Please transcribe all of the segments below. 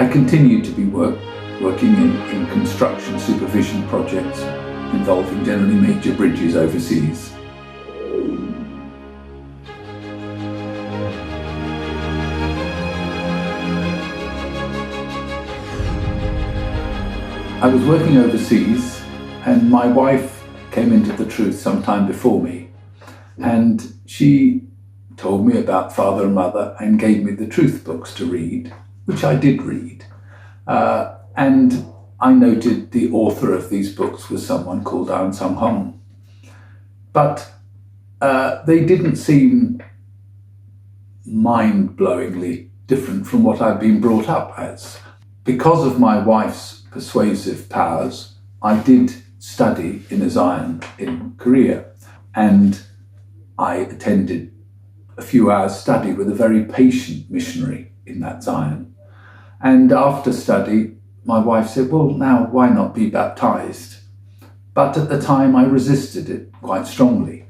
I continued to be working in construction supervision projects involving generally major bridges overseas. I was working overseas, and my wife came into the truth sometime before me, and she told me about Father and Mother and gave me the truth books to read, which I did read. And I noted the author of these books was someone called Ahnsahnghong. But they didn't seem mind-blowingly different from what I'd been brought up as. Because of my wife's persuasive powers, I did study in Zion in Korea, and I attended a few hours study with a very patient missionary in that Zion. And after study, my wife said, well, now why not be baptized? But at the time I resisted it quite strongly.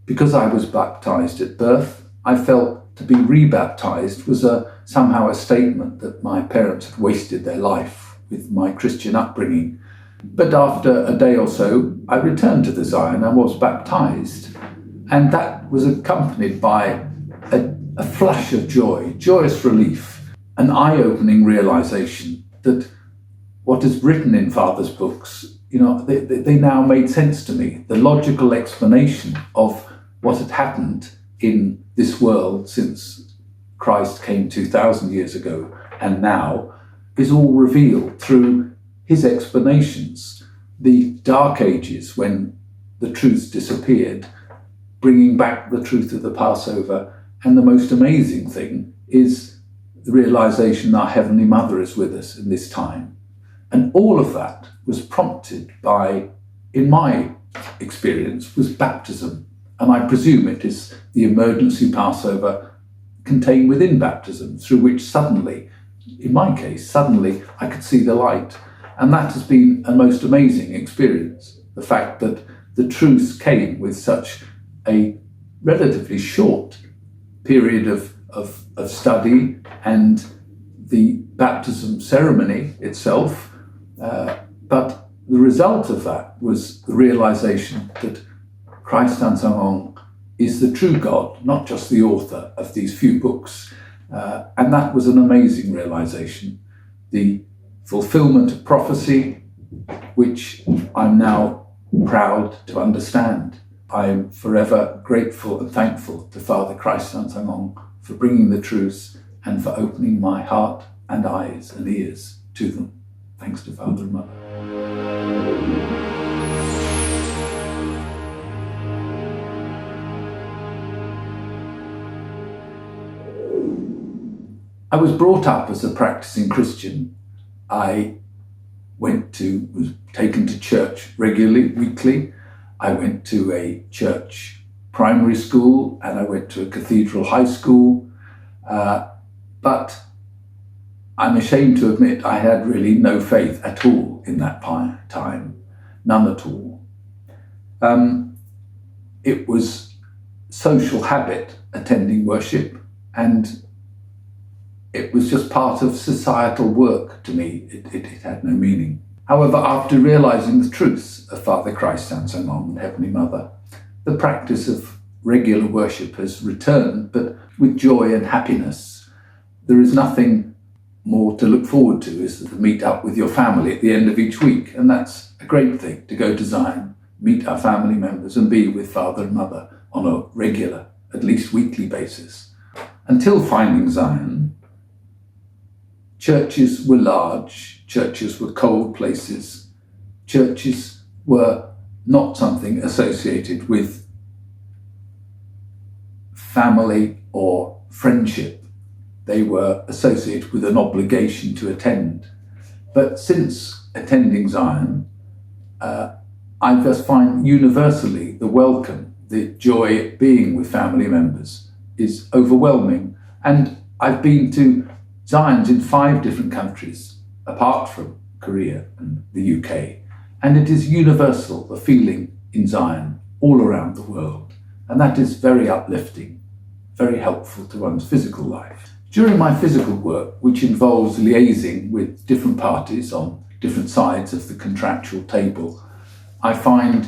Because I was baptized at birth, I felt to be rebaptized was somehow a statement that my parents had wasted their life with my Christian upbringing. But after a day or so, I returned to the Zion and was baptized. And that was accompanied by a flush of joy, joyous relief, an eye-opening realization that what is written in Father's books, they now made sense to me. The logical explanation of what had happened in this world since Christ came 2,000 years ago and now is all revealed through his explanations. The dark ages when the truth disappeared, bringing back the truth of the Passover, and the most amazing thing is the realization our Heavenly Mother is with us in this time. And all of that was prompted by, in my experience, was baptism. And I presume it is the emergency Passover contained within baptism, through which suddenly, in my case, I could see the light. And that has been a most amazing experience. The fact that the truth came with such a relatively short period of study and the baptism ceremony itself. But the result of that was the realization that Cristo Ahnsahnghong is the true God, not just the author of these few books. And that was an amazing realization. The fulfillment of prophecy, which I'm now proud to understand. I'm forever grateful and thankful to Father Cristo Ahnsahnghong for bringing the truth and for opening my heart and eyes and ears to them. Thanks to Father and Mother. I was brought up as a practicing Christian. I was taken to church regularly, weekly. I went to a church primary school and I went to a cathedral high school. But I'm ashamed to admit I had really no faith at all in that time, none at all. It was social habit attending worship, and it was just part of societal work to me. It had no meaning. However, after realizing the truth of Father Cristo Ahnsahnghong and Heavenly Mother, the practice of regular worship has returned, but with joy and happiness. There is nothing more to look forward to is to meet up with your family at the end of each week. And that's a great thing, to go to Zion, meet our family members and be with Father and Mother on a regular, at least weekly basis. Until finding Zion, churches were large, churches were cold places, churches were not something associated with family or friendship. They were associated with an obligation to attend. But since attending Zion, I just find universally the welcome, the joy at being with family members is overwhelming. And I've been to Zions in 5 different countries, apart from Korea and the UK. And it is universal, the feeling in Zion all around the world. And that is very uplifting, very helpful to one's physical life. During my physical work, which involves liaising with different parties on different sides of the contractual table, I find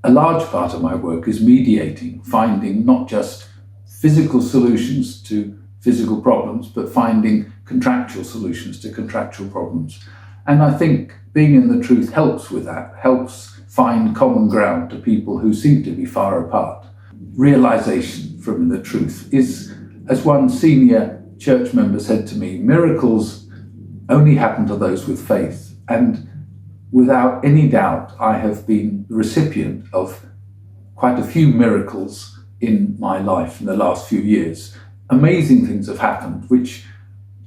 a large part of my work is mediating, finding not just physical solutions to physical problems, but finding contractual solutions to contractual problems. And I think being in the truth helps with that, helps find common ground to people who seem to be far apart. Realization from the truth is, as one senior church member said to me, miracles only happen to those with faith. And without any doubt, I have been the recipient of quite a few miracles in my life in the last few years. Amazing things have happened, which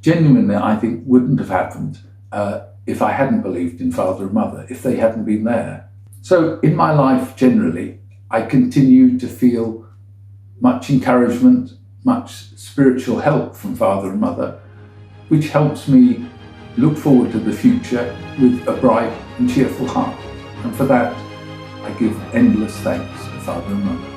genuinely I think wouldn't have happened if I hadn't believed in Father and Mother, if they hadn't been there. So in my life generally, I continue to feel much encouragement, much spiritual help from Father and Mother, which helps me look forward to the future with a bright and cheerful heart. And for that, I give endless thanks to Father and Mother.